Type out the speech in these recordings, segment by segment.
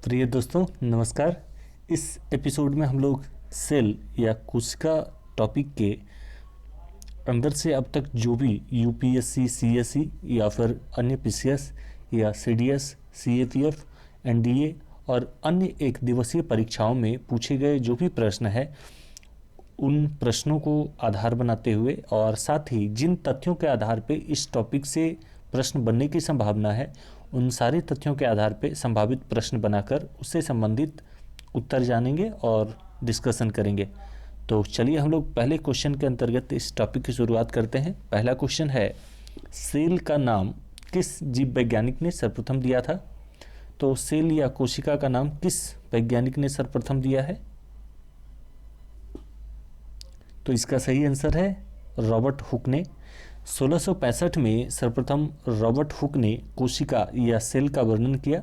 प्रिय दोस्तों नमस्कार। इस एपिसोड में हम लोग सेल या कोशिका टॉपिक के अंदर से अब तक जो भी यूपीएससी, सीएससी या फिर अन्य पीसीएस या सीडीएस, सीएपीएफ, एनडीए और अन्य एक दिवसीय परीक्षाओं में पूछे गए जो भी प्रश्न है उन प्रश्नों को आधार बनाते हुए और साथ ही जिन तथ्यों के आधार पे इस टॉपिक से प्रश्न बनने की संभावना है उन सारे तथ्यों के आधार पे संभावित प्रश्न बनाकर उससे संबंधित उत्तर जानेंगे और डिस्कशन करेंगे। तो चलिए हम लोग पहले क्वेश्चन के अंतर्गत इस टॉपिक की शुरुआत करते हैं। पहला क्वेश्चन है, सेल का नाम किस जीव वैज्ञानिक ने सर्वप्रथम दिया था? तो सेल या कोशिका का नाम किस वैज्ञानिक ने सर्वप्रथम दिया है? तो इसका सही आंसर है रॉबर्ट हुक ने। 1665 में सर्वप्रथम रॉबर्ट हुक ने कोशिका या सेल का वर्णन किया।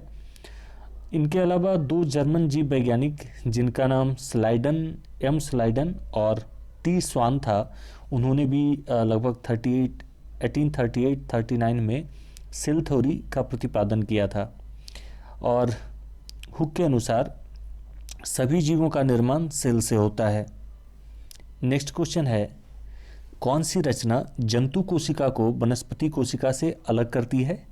इनके अलावा दो जर्मन जीव वैज्ञानिक जिनका नाम एम स्लाइडन और टी स्वान था, उन्होंने भी लगभग 1838-39 में सेल थ्योरी का प्रतिपादन किया था। और हुक के अनुसार सभी जीवों का निर्माण सेल से होता है। नेक्स्ट क्वेश्चन है, कौन सी रचना जंतु कोशिका को वनस्पति कोशिका से अलग करती है?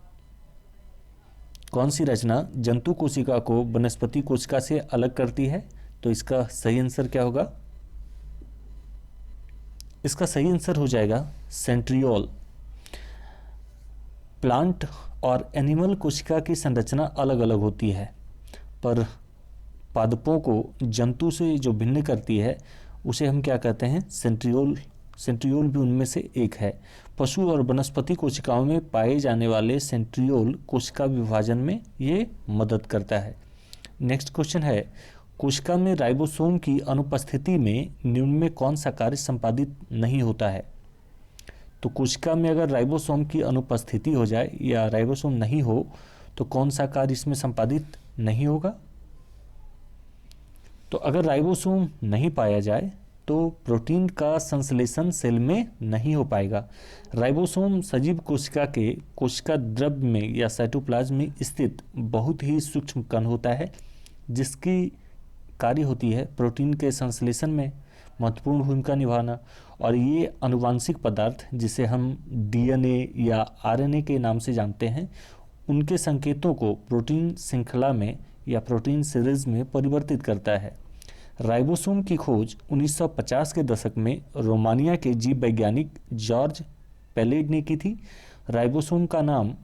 कौन सी रचना जंतु कोशिका को वनस्पति कोशिका से अलग करती है? तो इसका सही आंसर क्या होगा? इसका सही आंसर हो जाएगा सेंट्रियोल। प्लांट और एनिमल कोशिका की संरचना अलग अलग होती है, पर पादपों को जंतु से जो भिन्न करती है उसे हम क्या कहते हैं? सेंट्रियोल। सेंट्रियोल भी उनमें से एक है। पशु और वनस्पति कोशिकाओं में पाए जाने वाले सेंट्रियोल कोशिका विभाजन में ये मदद करता है। नेक्स्ट क्वेश्चन है, कोशिका में राइबोसोम की अनुपस्थिति में निम्न में कौन सा कार्य संपादित नहीं होता है? तो कोशिका में अगर राइबोसोम की अनुपस्थिति हो जाए या राइबोसोम नहीं हो तो कौन सा कार्य इसमें संपादित नहीं होगा? तो अगर राइबोसोम नहीं पाया जाए तो प्रोटीन का संश्लेषण सेल में नहीं हो पाएगा। राइबोसोम सजीव कोशिका के कोशिका द्रव्य में या साइटोप्लाज्म में स्थित बहुत ही सूक्ष्म कण होता है जिसकी कार्य होती है प्रोटीन के संश्लेषण में महत्वपूर्ण भूमिका निभाना। और ये आनुवांशिक पदार्थ जिसे हम डीएनए या आरएनए के नाम से जानते हैं, उनके संकेतों को प्रोटीन श्रृंखला में या प्रोटीन सीरीज में परिवर्तित करता है। राइबोसोम की खोज 1950 के दशक में रोमानिया के जीव वैज्ञानिक जॉर्ज पेलेड ने की थी। राइबोसोम का नाम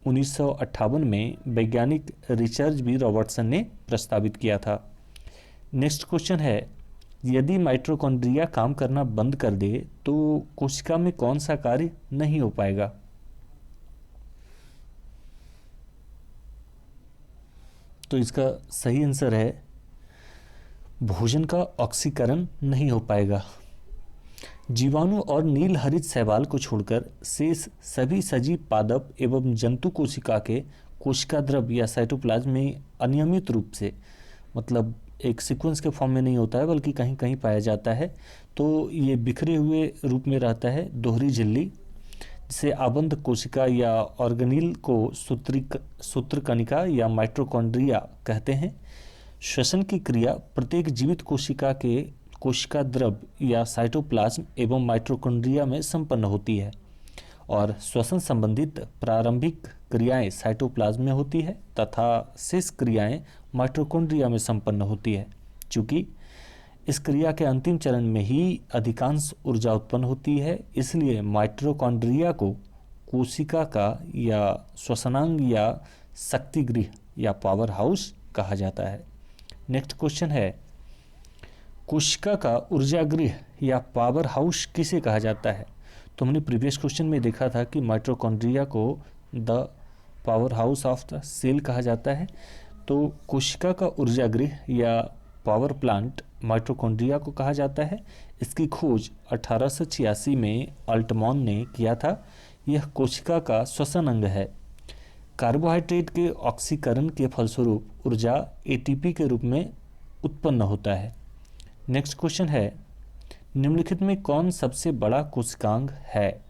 1958 में वैज्ञानिक रिचर्ड बी रॉबर्टसन ने प्रस्तावित किया था। नेक्स्ट क्वेश्चन है, यदि माइटोकॉन्ड्रिया काम करना बंद कर दे तो कोशिका में कौन सा कार्य नहीं हो पाएगा? तो इसका सही आंसर है भोजन का ऑक्सीकरण नहीं हो पाएगा। जीवाणु और नील हरित शैवाल को छोड़कर शेष सभी सजीव पादप एवं जंतु कोशिका के कोशिका द्रव्य या साइटोप्लाज्म में अनियमित रूप से, मतलब एक सीक्वेंस के फॉर्म में नहीं होता है बल्कि कहीं कहीं पाया जाता है, तो ये बिखरे हुए रूप में रहता है दोहरी झिल्ली, जिसे आबंध कोशिका या ऑर्गेनील को सूत्रकणिका या माइटोकॉन्ड्रिया कहते हैं। श्वसन की क्रिया प्रत्येक जीवित कोशिका के कोशिका द्रव्य या साइटोप्लाज्म एवं माइटोकॉन्ड्रिया में संपन्न होती है और श्वसन संबंधित प्रारंभिक क्रियाएं साइटोप्लाज्म में होती है तथा शेष क्रियाएं माइटोकॉन्ड्रिया में संपन्न होती है। चूँकि इस क्रिया के अंतिम चरण में ही अधिकांश ऊर्जा उत्पन्न होती है, इसलिए माइटोकॉन्ड्रिया को कोशिका का या श्वसनांग या शक्तिगृह या पावर हाउस कहा जाता है। नेक्स्ट क्वेश्चन है, कोशिका का ऊर्जागृह या पावर हाउस किसे कहा जाता है? तो हमने प्रीवियस क्वेश्चन में देखा था कि माइटोकॉन्ड्रिया को the power house of the cell कहा जाता है। तो कोशिका का ऊर्जागृह या पावर प्लांट माइटोकॉन्ड्रिया को कहा जाता है। इसकी खोज 1886 में अल्टमॉन ने किया था। यह कोशिका का श्वसन अंग है। कार्बोहाइड्रेट के ऑक्सीकरण के फलस्वरूप ऊर्जा एटीपी के रूप में उत्पन्न होता है। नेक्स्ट क्वेश्चन है, निम्नलिखित में कौन सबसे बड़ा कोशिकांग है?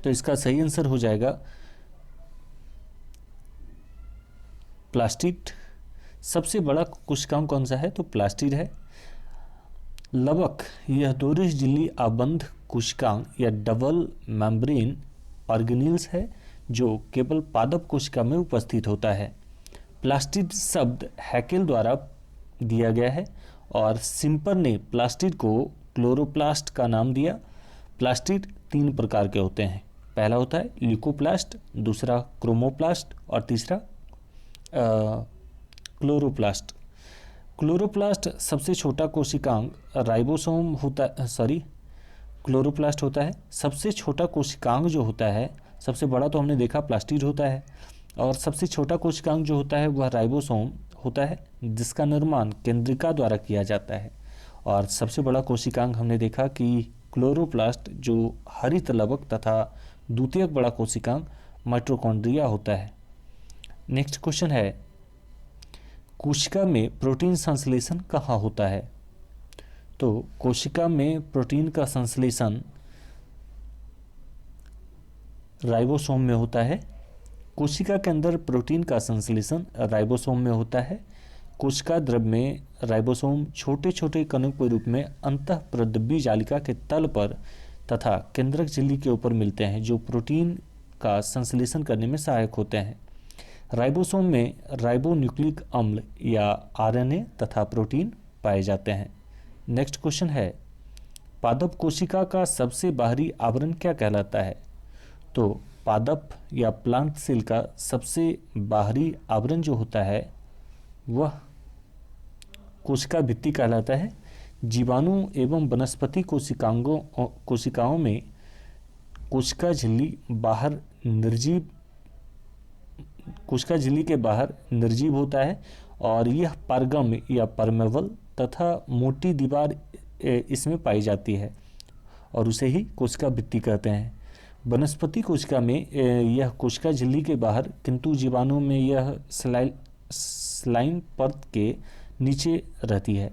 तो इसका सही आंसर हो जाएगा प्लास्टिड। सबसे बड़ा कोशिकांग कौन सा है? तो प्लास्टिड है। लवक, यह दोहरी झिल्ली आबंध कोशिकांग या डबल मेम्ब्रेन ऑर्गेनील्स है जो केवल पादप कोशिका में उपस्थित होता है। प्लास्टिड शब्द हैकेल द्वारा दिया गया है और सिम्पर ने प्लास्टिड को क्लोरोप्लास्ट का नाम दिया। प्लास्टिड 3 प्रकार के होते हैं। पहला होता है ल्यूकोप्लास्ट, दूसरा क्रोमोप्लास्ट और तीसरा क्लोरोप्लास्ट। क्लोरोप्लास्ट सबसे छोटा कोशिकांग राइबोसोम क्लोरोप्लास्ट होता है। सबसे छोटा कोशिकांग जो होता है, सबसे बड़ा तो हमने देखा प्लास्टिड होता है, और सबसे छोटा कोशिकांग जो होता है वह राइबोसोम होता है जिसका निर्माण केंद्रिका द्वारा किया जाता है। और सबसे बड़ा कोशिकांग हमने देखा कि क्लोरोप्लास्ट जो हरित लवक तथा द्वितीयक बड़ा कोशिकांग माइटोकॉन्ड्रिया होता है। नेक्स्ट क्वेश्चन है, कोशिका में प्रोटीन संश्लेषण कहाँ होता है? तो कोशिका में प्रोटीन का संश्लेषण राइबोसोम में होता है। कोशिका के अंदर प्रोटीन का संश्लेषण राइबोसोम में होता है। कोशिका द्रव में राइबोसोम छोटे छोटे कणों के रूप में अंतःप्रद्रव्य जालिका के तल पर तथा केंद्रक झिल्ली के ऊपर मिलते हैं जो प्रोटीन का संश्लेषण करने में सहायक होते हैं। राइबोसोम में राइबोन्यूक्लिक अम्ल या आरएनए तथा प्रोटीन पाए जाते हैं। नेक्स्ट क्वेश्चन है, पादप कोशिका का सबसे बाहरी आवरण क्या कहलाता है? तो पादप या प्लांट सेल का सबसे बाहरी आवरण जो होता है वह कोशिका भित्ति कहलाता है। जीवाणु एवं वनस्पति कोशिकाओं में कोशिका झिल्ली के बाहर निर्जीव होता है और यह पारगम या परमेबल तथा मोटी दीवार इसमें पाई जाती है और उसे ही कोशिका भित्ति कहते हैं। वनस्पति कोशिका में यह कोशिका झिल्ली के बाहर, किंतु जीवाणु में यह स्लाइम परत के नीचे रहती है।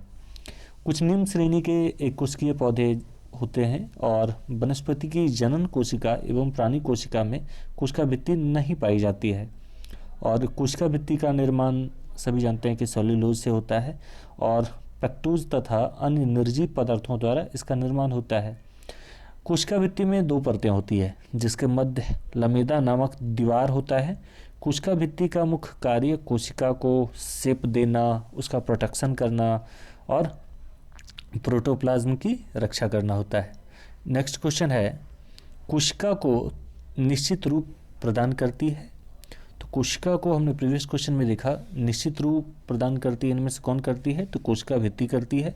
कुछ निम्न श्रेणी के एक कोशिकीय पौधे होते हैं और वनस्पति की जनन कोशिका एवं प्राणी कोशिका में कोशिका भित्ति नहीं पाई जाती है। और कोशिका भित्ति का निर्माण सभी जानते हैं कि सेल्यूलोज से होता है और पेक्टोज तथा अन्य निर्जीव पदार्थों द्वारा इसका निर्माण होता है। कोशिका भित्ति में 2 परतें होती है जिसके मध्य लमेदा नामक दीवार होता है। कोशिका भित्ति का मुख्य कार्य कोशिका को शेप देना, उसका प्रोटेक्शन करना और प्रोटोप्लाज्म की रक्षा करना होता है। नेक्स्ट क्वेश्चन है, कोशिका को निश्चित रूप प्रदान करती है? तो कोशिका को हमने प्रीवियस क्वेश्चन में देखा निश्चित रूप प्रदान करती है, इनमें से कौन करती है? तो कोशिका भित्ति करती है।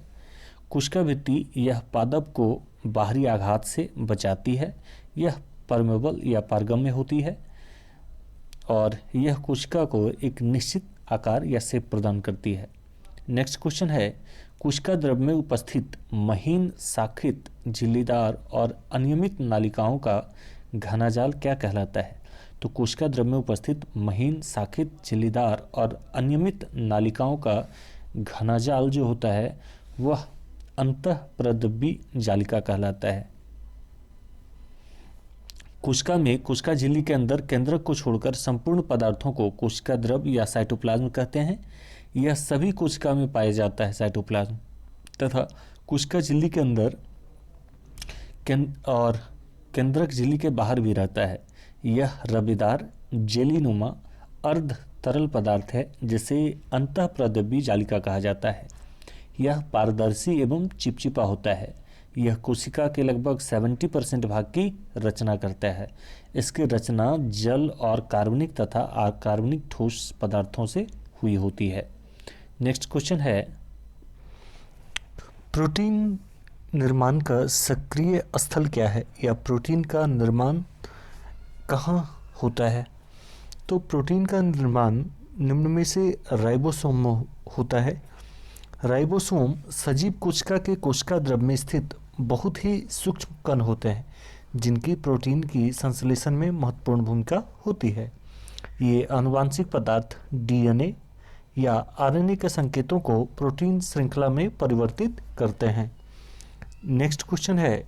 कोशिका भित्ति यह पादप को बाहरी आघात से बचाती है। यह परमेबल या पारगम्य होती है और यह कोशिका को एक निश्चित आकार या शेप प्रदान करती है। नेक्स्ट क्वेश्चन है, कोशिका द्रव में उपस्थित महीन शाखित झिल्लीदार और अनियमित नालिकाओं का घनाजाल क्या कहलाता है? तो कोशिका द्रव में उपस्थित महीन शाखित झिल्लीदार और अनियमित नालिकाओं का घनाजाल जो होता है वह अंतःप्रद्रव्य जालिका कहलाता है। कोशिका में कोशिका झिल्ली के अंदर केंद्रक को छोड़कर संपूर्ण पदार्थों को कोशिका द्रव या साइटोप्लाज्म कहते हैं। यह सभी कोशिका में पाया जाता है साइटोप्लाज्म तथा कोशिका झिल्ली के अंदर और केंद्रक झिल्ली के बाहर भी रहता है। यह रबेदार जेलीनुमा अर्ध तरल पदार्थ है जिसे अंतःप्रद्रव्य जालिका कहा जाता है। यह पारदर्शी एवं चिपचिपा होता है। यह कोशिका के लगभग 70% भाग की रचना करता है। इसकी रचना जल और कार्बनिक तथा अकार्बनिक ठोस पदार्थों से हुई होती है। नेक्स्ट क्वेश्चन है, प्रोटीन निर्माण का सक्रिय स्थल क्या है या प्रोटीन का निर्माण कहाँ होता है? तो प्रोटीन का निर्माण निम्न में से राइबोसोम में होता है। राइबोसोम सजीव कोशिका के कोशिका द्रव में स्थित बहुत ही सूक्ष्म कण होते हैं जिनकी प्रोटीन की संश्लेषण में महत्वपूर्ण भूमिका होती है। ये आनुवांशिक पदार्थ डीएनए या आरएनए के संकेतों को प्रोटीन श्रृंखला में परिवर्तित करते हैं। नेक्स्ट क्वेश्चन है,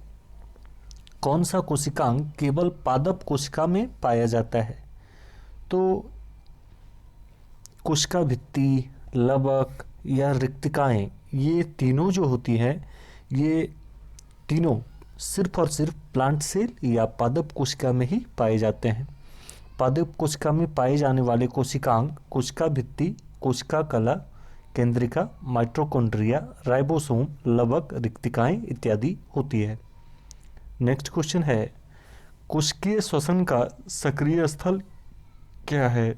कौन सा कोशिकांग केवल पादप कोशिका में पाया जाता है? तो कोशिका भित्ति, लवक या रिक्तिकाएं, ये तीनों जो होती है, ये तीनों सिर्फ और सिर्फ प्लांट सेल या पादप कोशिका में ही पाए जाते हैं। पादप कोशिका में पाए जाने वाले कोशिकांग कोशिका भित्ति, कोशिका कला, केंद्रिका, माइटोकॉन्ड्रिया, राइबोसोम, लवक, रिक्तिकाएं इत्यादि होती है। नेक्स्ट क्वेश्चन है, कोशिकीय श्वसन का सक्रिय स्थल क्या है?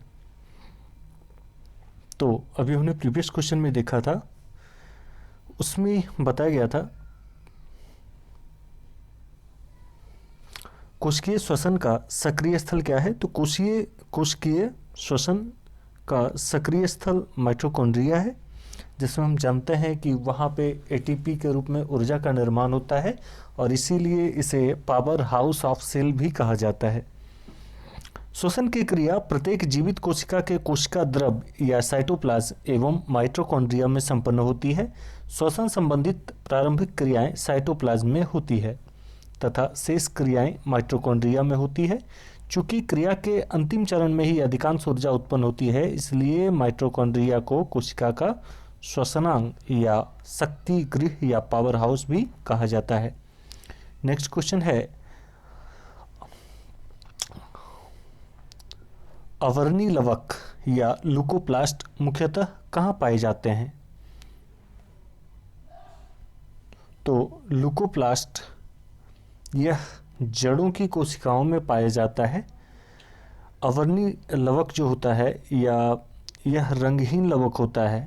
तो अभी हमने प्रीवियस क्वेश्चन में देखा था, उसमें बताया गया था कोशिकीय श्वसन का सक्रिय स्थल क्या है। तो कोशिकीय श्वसन का सक्रिय स्थल माइटोकॉन्ड्रिया है, जिसमें हम जानते हैं कि वहाँ पे एटीपी के रूप में ऊर्जा का निर्माण होता है और इसीलिए इसे पावर हाउस ऑफ सेल भी कहा जाता है। श्वसन की क्रिया प्रत्येक जीवित कोशिका के कोशिका द्रव या साइटोप्लाज्म एवं माइटोकॉन्ड्रिया में संपन्न होती है। श्वसन संबंधित प्रारंभिक क्रियाएं साइटोप्लाज्म में होती है तथा शेष क्रियाएं माइटोकॉन्ड्रिया में होती है। चूंकि क्रिया के अंतिम चरण में ही अधिकांश ऊर्जा उत्पन्न होती है, इसलिए माइटोकॉन्ड्रिया को कोशिका का श्वसनांग या शक्ति गृह या पावर हाउस भी कहा जाता है। नेक्स्ट क्वेश्चन है, अवर्णी लवक या लुकोप्लास्ट मुख्यतः कहाँ पाए जाते हैं? तो लुकोप्लास्ट यह जड़ों की कोशिकाओं में पाया जाता है। अवर्णी लवक जो होता है या यह रंगहीन लवक होता है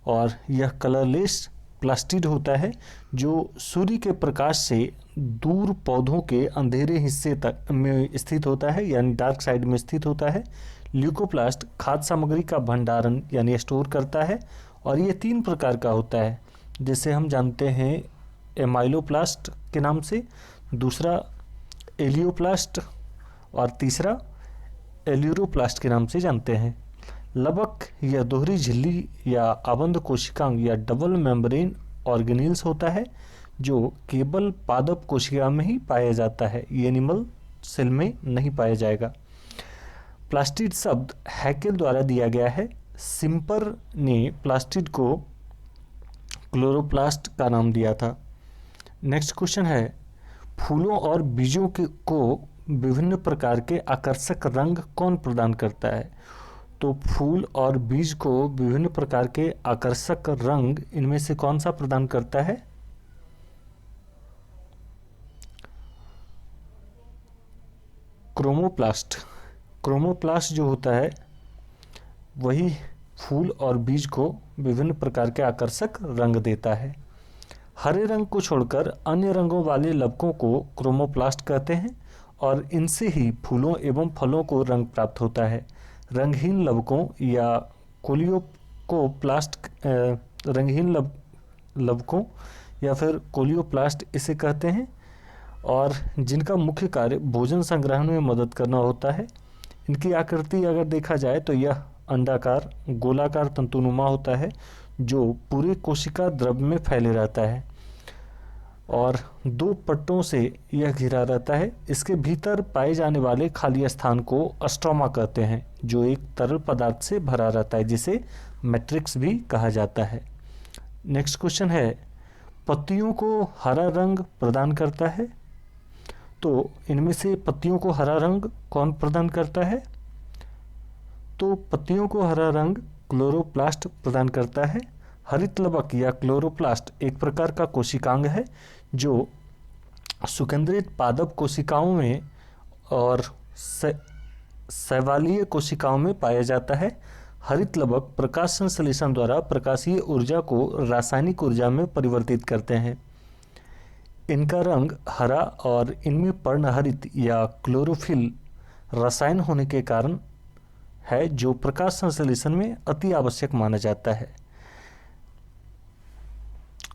और यह कलरलेस प्लास्टिड होता है, जो सूर्य के प्रकाश से दूर पौधों के अंधेरे हिस्से तक में स्थित होता है, यानी डार्क साइड में स्थित होता है। ल्यूकोप्लास्ट खाद्य सामग्री का भंडारण यानी स्टोर करता है और ये 3 प्रकार का होता है, जैसे हम जानते हैं एमाइलोप्लास्ट के नाम से, दूसरा एलियोप्लास्ट और तीसरा एल्यूरोप्लास्ट के नाम से जानते हैं। लवक या दोहरी झिल्ली या आबंध कोशिकांग या डबल मेम्ब्रेन ऑर्गेनील्स होता है, जो केवल पादप कोशिका में ही पाया जाता है, ये एनिमल सेल में नहीं पाया जाएगा। प्लास्टिड शब्द हैकेल द्वारा दिया गया है। सिम्पर ने प्लास्टिड को क्लोरोप्लास्ट का नाम दिया था। नेक्स्ट क्वेश्चन है, फूलों और बीजों को विभिन्न प्रकार के आकर्षक रंग कौन प्रदान करता है? तो फूल और बीज को विभिन्न प्रकार के आकर्षक रंग इनमें से कौन सा प्रदान करता है? क्रोमोप्लास्ट। क्रोमोप्लास्ट जो होता है वही फूल और बीज को विभिन्न प्रकार के आकर्षक रंग देता है। हरे रंग को छोड़कर अन्य रंगों वाले लवकों को क्रोमोप्लास्ट कहते हैं और इनसे ही फूलों एवं फलों को रंग प्राप्त होता है। रंगहीन लवकों या कोलियोप्लास्ट रंगहीन लवकों या फिर कोलियोप्लास्ट इसे कहते हैं और जिनका मुख्य कार्य भोजन संग्रहण में मदद करना होता है। इनकी आकृति अगर देखा जाए तो यह अंडाकार गोलाकार तंतुनुमा होता है, जो पूरे कोशिका द्रव में फैले रहता है और 2 पट्टों से यह घिरा रहता है। इसके भीतर पाए जाने वाले खाली स्थान को स्ट्रोमा कहते हैं, जो एक तरल पदार्थ से भरा रहता है, जिसे मैट्रिक्स भी कहा जाता है। नेक्स्ट क्वेश्चन है, पत्तियों को हरा रंग प्रदान करता है। तो इनमें से पत्तियों को हरा रंग कौन प्रदान करता है? तो पत्तियों को हरा रंग क्लोरोप्लास्ट प्रदान करता है। हरित लवक या क्लोरोप्लास्ट एक प्रकार का कोशिकांग है, जो सुकेंद्रित पादप कोशिकाओं में और शैवालीय कोशिकाओं में पाया जाता है। हरित लवक प्रकाश संश्लेषण द्वारा प्रकाशीय ऊर्जा को रासायनिक ऊर्जा में परिवर्तित करते हैं। इनका रंग हरा और इनमें पर्णहरित या क्लोरोफिल रसायन होने के कारण है, जो प्रकाश संश्लेषण में अति आवश्यक माना जाता है।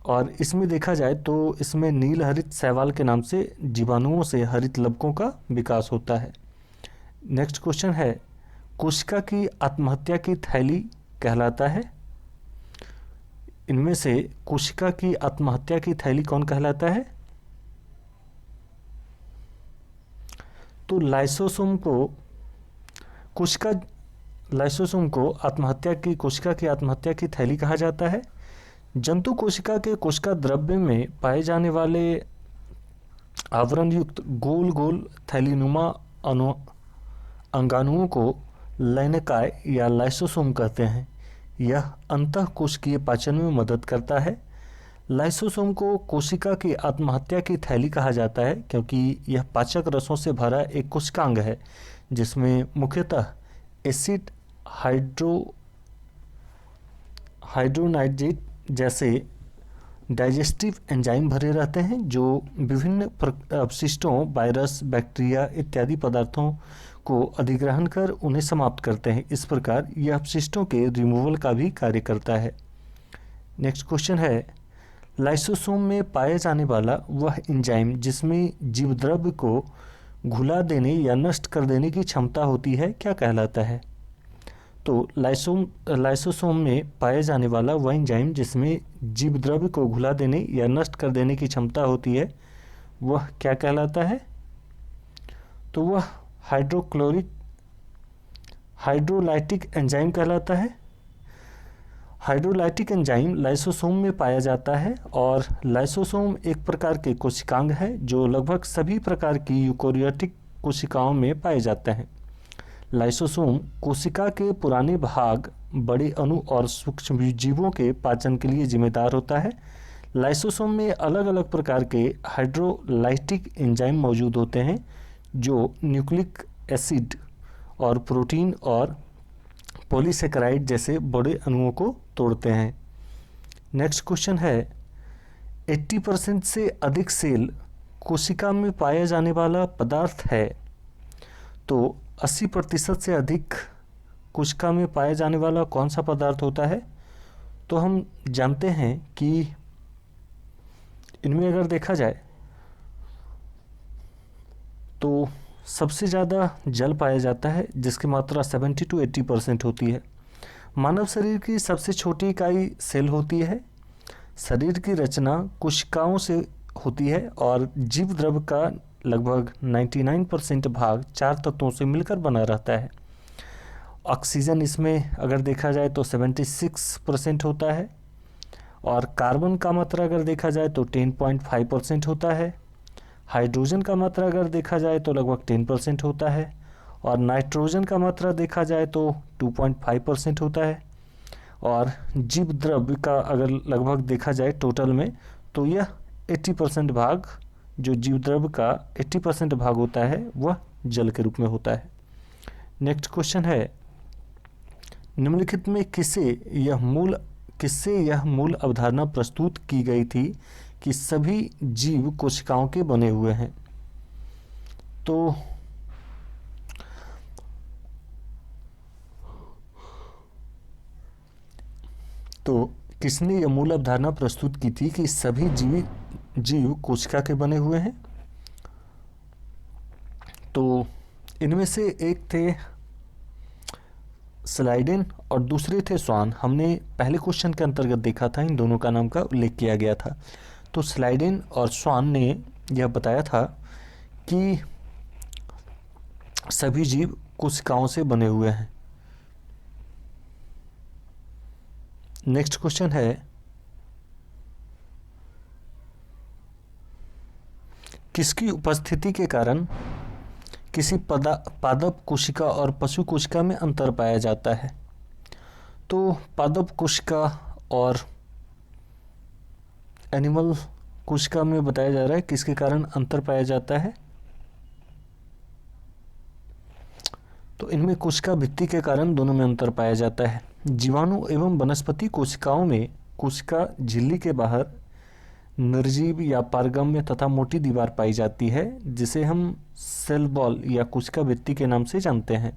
और इसमें देखा जाए तो इसमें नील हरित शैवाल के नाम से जीवाणुओं से हरित लवकों का विकास होता है। नेक्स्ट क्वेश्चन है, कोशिका की आत्महत्या की थैली कहलाता है। इनमें से कोशिका की आत्महत्या की थैली कौन कहलाता है? तो लाइसोसोम को कोशिका लाइसोसोम को कोशिका की आत्महत्या की थैली कहा जाता है। जंतु कोशिका के कोशिका द्रव्य में पाए जाने वाले आवरण युक्त गोल गोल थैलीनुमा अंगाणुओं को लैनकाय या लाइसोसोम कहते हैं। यह अंतःकोशिकीय पाचन में मदद करता है। लाइसोसोम को कोशिका की आत्महत्या की थैली कहा जाता है क्योंकि यह पाचक रसों से भरा एक कोशिकांग है जिसमें मुख्यतः एसिड हाइड्रोनाइट्रेट जैसे डाइजेस्टिव एंजाइम भरे रहते हैं जो विभिन्न अपशिष्टों, वायरस, बैक्टीरिया इत्यादि पदार्थों को अधिग्रहण कर उन्हें समाप्त करते हैं। इस प्रकार यह अपशिष्टों के रिमूवल का भी कार्य करता है। नेक्स्ट क्वेश्चन है, लाइसोसोम में पाया जाने वाला वह एंजाइम जिसमें जीवद्रव्य को घुला देने या नष्ट कर देने की क्षमता होती है क्या कहलाता है? तो लाइसोसोम में पाया जाने वाला वह एंजाइम जिसमें जीवद्रव्य को घुला देने या नष्ट कर देने की क्षमता होती है वह क्या कहलाता है? तो वह हाइड्रोलाइटिक एंजाइम कहलाता है। हाइड्रोलाइटिक एंजाइम लाइसोसोम में पाया जाता है और लाइसोसोम एक प्रकार के कोशिकांग है जो लगभग सभी प्रकार की यूकेरियोटिक कोशिकाओं में पाए जाते हैं। लाइसोसोम कोशिका के पुराने भाग, बड़े अणु और सूक्ष्म जीवों के पाचन के लिए जिम्मेदार होता है। लाइसोसोम में अलग अलग प्रकार के हाइड्रोलाइटिक एंजाइम मौजूद होते हैं जो न्यूक्लिक एसिड और प्रोटीन और पॉलीसेकेराइड जैसे बड़े अणुओं को तोड़ते हैं। नेक्स्ट क्वेश्चन है, 80% से अधिक सेल कोशिका में पाया जाने वाला पदार्थ है। तो 80% से अधिक कोशिका में पाया जाने वाला कौन सा पदार्थ होता है? तो हम जानते हैं कि इनमें अगर देखा जाए तो सबसे ज़्यादा जल पाया जाता है जिसकी मात्रा 70 to 80% होती है। मानव शरीर की सबसे छोटी इकाई सेल होती है। शरीर की रचना कोशिकाओं से होती है और जीव द्रव्य का लगभग 99% भाग 4 तत्वों से मिलकर बना रहता है। ऑक्सीजन इसमें अगर देखा जाए तो 76% होता है और कार्बन का मात्रा अगर देखा जाए तो 10.5% होता है। हाइड्रोजन का मात्रा अगर देखा जाए तो लगभग 10% होता है और नाइट्रोजन का मात्रा देखा जाए तो 2.5% होता है और जीव द्रव्य का अगर लगभग देखा जाए टोटल में तो यह 80% भाग, जो जीव द्रव्य का 80% भाग होता है वह जल के रूप में होता है। नेक्स्ट क्वेश्चन है, निम्नलिखित में किससे यह मूल अवधारणा प्रस्तुत की गई थी कि सभी जीव कोशिकाओं के बने हुए हैं? तो किसने यह मूल अवधारणा प्रस्तुत की थी कि सभी जीव कोशिका के बने हुए हैं? तो इनमें से एक थे स्लाइडेन और दूसरे थे स्वान। हमने पहले क्वेश्चन के अंतर्गत देखा था, इन दोनों का नाम का उल्लेख किया गया था। तो स्लाइडेन और स्वान ने यह बताया था कि सभी जीव कोशिकाओं से बने हुए हैं। नेक्स्ट क्वेश्चन है, किसकी उपस्थिति के कारण किसी पादप कोशिका और पशु कोशिका में अंतर पाया जाता है? तो पादप कोशिका और एनिमल कोशिका में बताया जा रहा है किसके कारण अंतर पाया जाता है। तो इनमें कोशिका भित्ति के कारण दोनों में अंतर पाया जाता है। जीवाणु एवं वनस्पति कोशिकाओं में कोशिका झिल्ली के बाहर निर्जीव या पारगम्य तथा मोटी दीवार पाई जाती है जिसे हम सेल वॉल या कोशिका भित्ति के नाम से जानते हैं।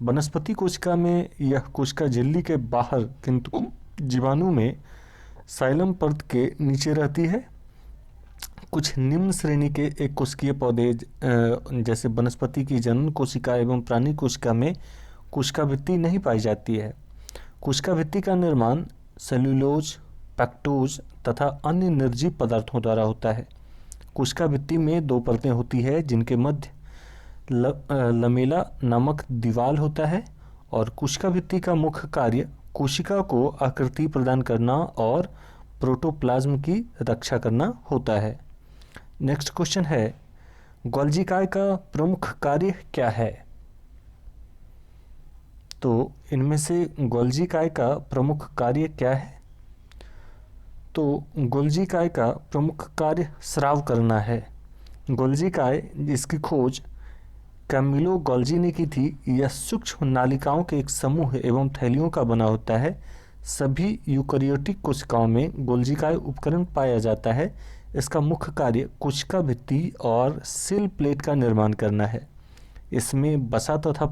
वनस्पति कोशिका में यह कोशिका झिल्ली के बाहर, किंतु जीवाणु में साइलम परत के नीचे रहती है। कुछ निम्न श्रेणी के एक कोशिकीय पौधे जैसे वनस्पति की जनन कोशिका एवं प्राणी कोशिका में कोशिका भित्ति नहीं पाई जाती है। कोशिका भित्ति का निर्माण सेल्यूलोज, पैक्टोज तथा अन्य निर्जीव पदार्थों द्वारा होता है। कोशिका भित्ति में 2 परतें होती है जिनके मध्य लमेला नामक दीवाल होता है और कोशिका भित्ति का मुख्य कार्य कोशिका को आकृति प्रदान करना और प्रोटोप्लाज्म की रक्षा करना होता है। नेक्स्ट क्वेश्चन है, गोल्जी काय का प्रमुख कार्य क्या है? तो इनमें से गोल्जी काय का प्रमुख कार्य क्या है? तो गोल्जी काय का प्रमुख कार्य स्राव करना है। गोल्जी काय, जिसकी खोज कैमिलो गोल्जी ने की थी, यह सूक्ष्म नालिकाओं के एक समूह एवं थैलियों का बना होता है। सभी यूकैरियोटिक कोशिकाओं में गोल्जी काय उपकरण पाया जाता है। इसका मुख्य कार्य कोशिका भित्ति और सेल प्लेट का निर्माण करना है। इसमें वसा तथा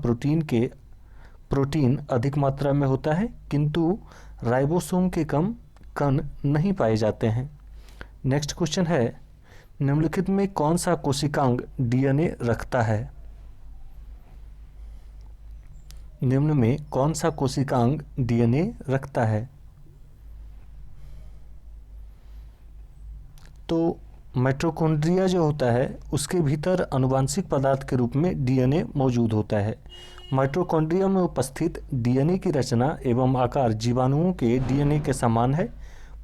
प्रोटीन अधिक मात्रा में होता है, किंतु राइबोसोम के कम कण नहीं पाए जाते हैं। नेक्स्ट क्वेश्चन है, निम्नलिखित में कौन सा कोशिकांग डीएनए रखता है? निम्न में कौन सा कोशिकांग डीएनए रखता है? तो माइटोकॉन्ड्रिया जो होता है उसके भीतर आनुवांशिक पदार्थ के रूप में डीएनए मौजूद होता है। माइटोकॉन्ड्रिया में उपस्थित डीएनए की रचना एवं आकार जीवाणुओं के डीएनए के समान है।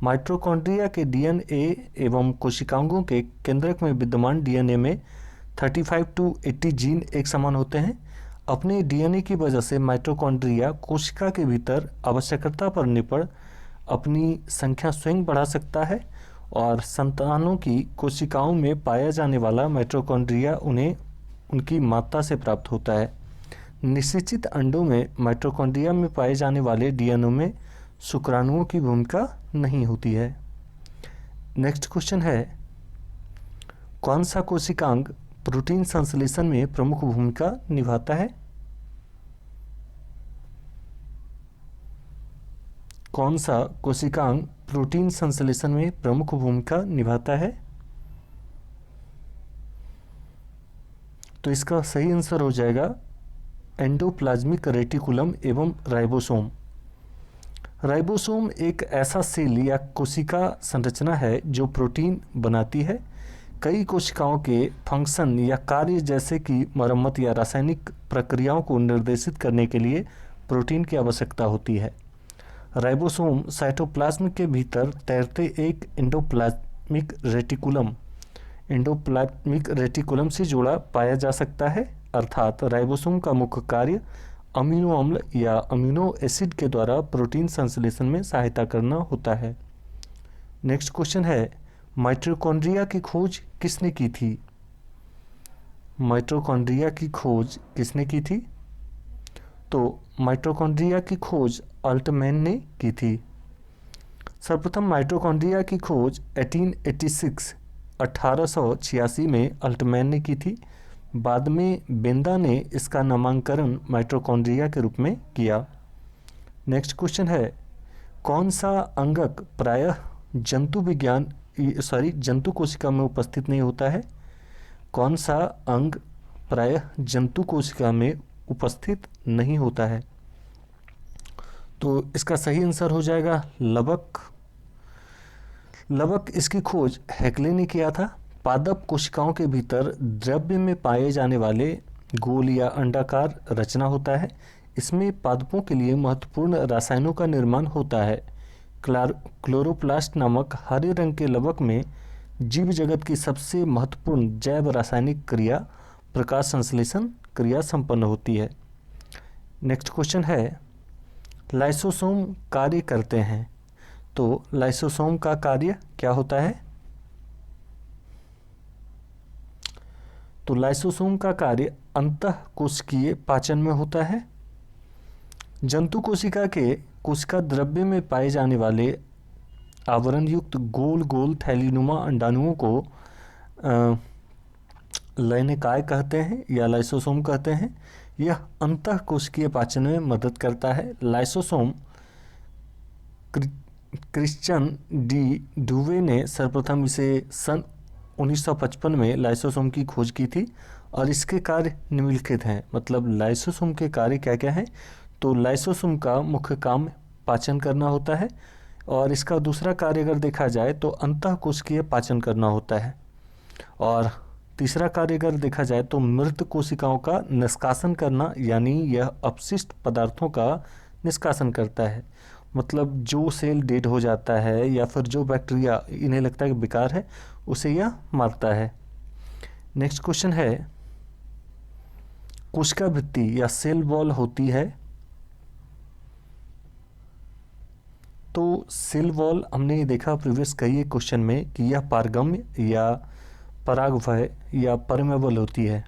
माइटोकॉन्ड्रिया के डीएनए एवं कोशिकांगों के केंद्रक में विद्यमान डीएनए में 35 to 80 जीन एक समान होते हैं। अपने डीएनए की वजह से माइटोकॉन्ड्रिया कोशिका के भीतर आवश्यकता पड़ने पर अपनी संख्या स्वयं बढ़ा सकता है और संतानों की कोशिकाओं में पाया जाने वाला माइटोकॉन्ड्रिया उन्हें उनकी माता से प्राप्त होता है। निषेचित अंडों में माइटोकॉन्ड्रिया में पाए जाने वाले डीएनए में शुक्राणुओं की भूमिका नहीं होती है। नेक्स्ट क्वेश्चन है, कौन सा कोशिकांग प्रोटीन संश्लेषण में प्रमुख भूमिका निभाता है? कौन सा कोशिकांग प्रोटीन संश्लेषण में प्रमुख भूमिका निभाता है? तो इसका सही आंसर हो जाएगा एंडोप्लाज्मिक रेटिकुलम एवं राइबोसोम। राइबोसोम एक ऐसा सेल या कोशिका संरचना है जो प्रोटीन बनाती है। कई कोशिकाओं के फंक्शन या कार्य जैसे कि मरम्मत या रासायनिक प्रक्रियाओं को निर्देशित करने के लिए प्रोटीन की आवश्यकता होती है। राइबोसोम साइटोप्लाज्म के भीतर तैरते एक एंडोप्लाज्मिक रेटिकुलम से जुड़ा पाया जा सकता है। अर्थात राइबोसोम का मुख्य कार्य अमीनो अम्ल या अमीनो एसिड के द्वारा प्रोटीन संश्लेषण में सहायता करना होता है। नेक्स्ट क्वेश्चन है, माइटोकॉन्ड्रिया की खोज किसने की थी? माइटोकॉन्ड्रिया की खोज किसने की थी? तो माइटोकॉन्ड्रिया की खोज अल्टमैन ने की थी। सर्वप्रथम माइटोकॉन्ड्रिया की खोज 1886 में अल्टमैन ने की थी। बाद में बेंदा ने इसका नामकरण माइटोकॉन्ड्रिया के रूप में किया। नेक्स्ट क्वेश्चन है, कौन सा अंगक प्रायः जंतु कोशिका में उपस्थित नहीं होता है? कौन सा अंग प्रायः जंतु कोशिका में उपस्थित नहीं होता है? तो इसका सही आंसर हो जाएगा लवक। इसकी खोज हैक्ले ने किया था। पादप कोशिकाओं के भीतर द्रव्य में पाए जाने वाले गोल या अंडाकार रचना होता है। इसमें पादपों के लिए महत्वपूर्ण रसायनों का निर्माण होता है। क्लोरोप्लास्ट नामक हरे रंग के लवक में जीव जगत की सबसे महत्वपूर्ण जैव रासायनिक क्रिया प्रकाश संश्लेषण क्रिया संपन्न होती है। नेक्स्ट क्वेश्चन है, लाइसोसोम कार्य करते हैं। तो लाइसोसोम का कार्य क्या होता है? तो लाइसोसोम का कार्य अंतःकोशिकीय पाचन में होता है। जंतु कोशिका के कोशिका द्रव्य में पाए जाने वाले आवरण युक्त गोल गोल थैलीनुमा अंडाणुओं को लयनिकाय कहते हैं या लाइसोसोम कहते हैं। यह अंतःकोशिकीय पाचन में मदद करता है। लाइसोसोम क्रिश्चियन डी डुवे ने सर्वप्रथम इसे सन 1955 में लाइसोसोम की खोज की थी और इसके कार्य निम्नलिखित हैं। मतलब लाइसोसोम के कार्य क्या क्या हैं? तो लाइसोसोम का मुख्य काम पाचन करना होता है और इसका दूसरा कार्य अगर देखा जाए तो अंतःकोशिकीय पाचन करना होता है। और तीसरा कार्य अगर देखा जाए तो मृत कोशिकाओं का निष्कासन करना, यानी यह अपशिष्ट पदार्थों का निष्कासन करता है। मतलब जो सेल डेड हो जाता है या फिर जो बैक्टीरिया इन्हें लगता है कि बेकार है, उसे यह मारता है। नेक्स्ट क्वेश्चन है, कोशिका भित्ति या सेल वॉल होती है। तो सेल वॉल हमने देखा प्रीवियस कई क्वेश्चन में कि यह पारगम्य या परागवय या परमेबल होती है।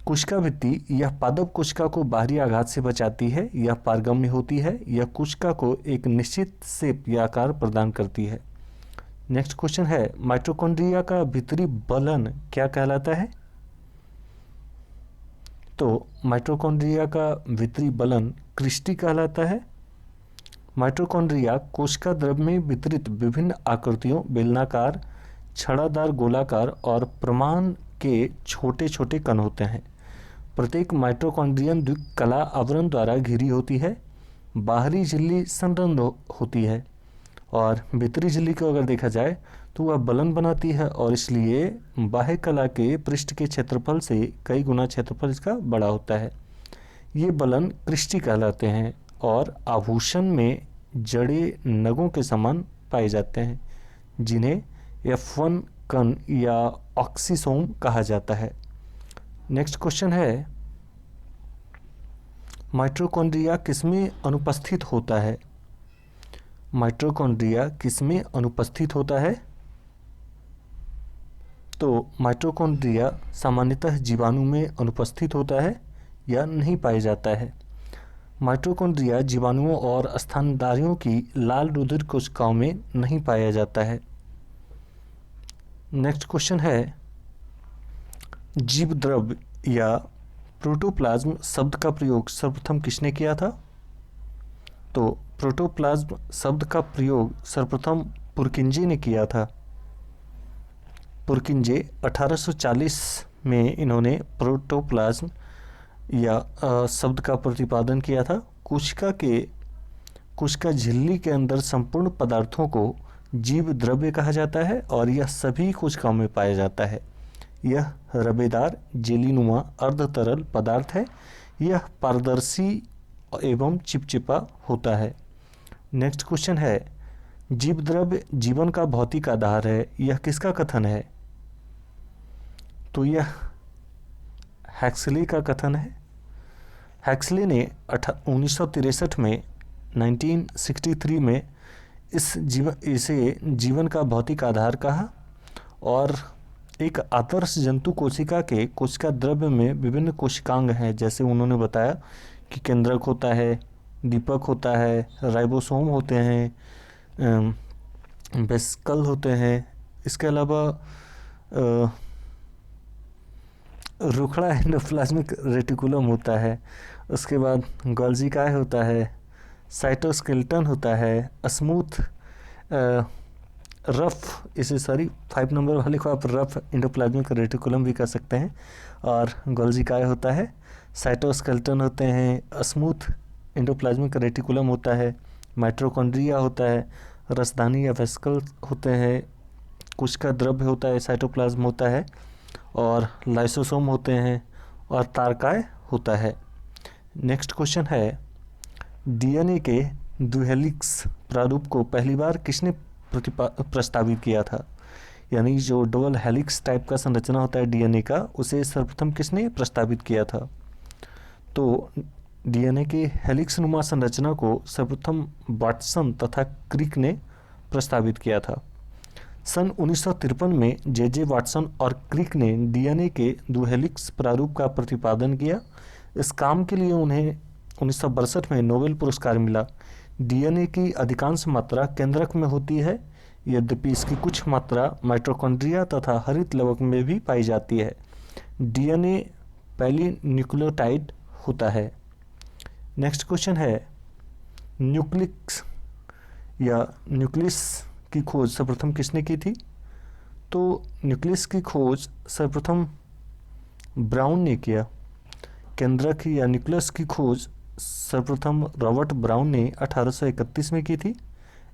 कोशिका भित्ति यह पादप कोशिका को बाहरी आघात से बचाती है, यह पारगम्य होती है, यह कोशिका को एक निश्चित शेप या आकार प्रदान करती है। नेक्स्ट क्वेश्चन है, माइटोकॉन्ड्रिया का भीतरी बलन क्या कहलाता है? तो माइटोकॉन्ड्रिया का भीतरी बलन क्रिस्टी कहलाता है। माइटोकॉन्ड्रिया कोशिका द्रव्य में वितरित विभिन्न आकृतियों, बेलनाकार, छड़ादार, गोलाकार और प्रमाण के छोटे छोटे कण होते हैं। प्रत्येक माइटोकॉन्ड्रियन द्वीप कला आवरण द्वारा घिरी होती है। बाहरी झिल्ली संलग्न होती है और भीतरी झिल्ली को अगर देखा जाए तो वह बलन बनाती है और इसलिए बाह्य कला के पृष्ठ के क्षेत्रफल से कई गुना क्षेत्रफल इसका बड़ा होता है। ये बलन क्रिस्टी कहलाते हैं और आभूषण में जड़े नगों के समान पाए जाते हैं, जिन्हें F1 कण या ऑक्सीसोम कहा जाता है। नेक्स्ट क्वेश्चन है, माइटोकॉन्ड्रिया किसमें अनुपस्थित होता है? माइटोकॉन्ड्रिया किसमें अनुपस्थित होता है? तो माइटोकॉन्ड्रिया सामान्यतः जीवाणु में अनुपस्थित होता है या नहीं पाया जाता है। माइटोकॉन्ड्रिया जीवाणुओं और स्तनधारियों की लाल रुधिर कोशिकाओं में नहीं पाया जाता है। नेक्स्ट क्वेश्चन है, जीवद्रव्य या प्रोटोप्लाज्म शब्द का प्रयोग सर्वप्रथम किसने किया था? तो प्रोटोप्लाज्म शब्द का प्रयोग सर्वप्रथम पुरकिंजे ने किया था। पुरकिंजे 1840 में इन्होंने प्रोटोप्लाज्म या शब्द का प्रतिपादन किया था। कोशिका झिल्ली के अंदर संपूर्ण पदार्थों को जीव द्रव्य कहा जाता है और यह सभी कोशिकाओं में पाया जाता है। यह रबेदार जेलीनुमा अर्धतरल पदार्थ है। यह पारदर्शी एवं चिपचिपा होता है। नेक्स्ट क्वेश्चन है, जीव द्रव्य जीवन का भौतिक आधार है, यह किसका कथन है? तो यह हैक्सली का कथन है। हैक्सली ने 1963 में 1963 में इसे जीवन का भौतिक आधार कहा और एक आदर्श जंतु कोशिका के कोशिका द्रव्य में विभिन्न कोशिकांग हैं, जैसे उन्होंने बताया कि केंद्रक होता है, दीपक होता है, राइबोसोम होते हैं, वेसिकल होते हैं, इसके अलावा रुखड़ा एंडोप्लाज्मिक रेटिकुलम होता है, उसके बाद गोल्जी काय होता है, साइटोस्केलेटन होता है, स्मूथ रफ, इसे 5 नंबर वाले को आप रफ एंडोप्लाज्मिक रेटिकुलम भी कह सकते हैं, और गोल्जी काय होता है, साइटोस्केलेटन होते हैं, स्मूथ एंडोप्लाज्मिक रेटिकुलम होता है, माइटोकॉन्ड्रिया होता है, रसदानी या वेसिकल होते हैं, कोशिका द्रव्य होता है, साइटोप्लाज्म होता है, और लाइसोसोम होते हैं, और तारकाय होता है। नेक्स्ट क्वेश्चन है, डीएनए के द्विहेलिक्स प्रारूप को पहली बार किसने प्रस्तावित किया था? यानी जो डबल हेलिक्स टाइप का संरचना होता है डीएनए का, उसे सर्वप्रथम किसने प्रस्तावित किया था? तो डीएनए के हेलिक्स नुमा संरचना को सर्वप्रथम वाटसन तथा क्रिक ने प्रस्तावित किया था। सन 1953 में जे वाटसन और क्रिक ने डीएनए के द्विहेलिक्स प्रारूप का प्रतिपादन किया। इस काम के लिए उन्हें 1962 में नोबेल पुरस्कार मिला। डीएनए की अधिकांश मात्रा केंद्रक में होती है, यद्यपि इसकी कुछ मात्रा माइटोकॉन्ड्रिया तथा हरित लवक में भी पाई जाती है। डीएनए पॉलीन्यूक्लियोटाइड होता है। नेक्स्ट क्वेश्चन है, न्यूक्लियस या न्यूक्लियस की खोज सर्वप्रथम किसने की थी? तो न्यूक्लियस की खोज सर्वप्रथम ब्राउन ने किया। केंद्रक या न्यूक्लियस की खोज सर्वप्रथम रॉबर्ट ब्राउन ने 1831 में की थी,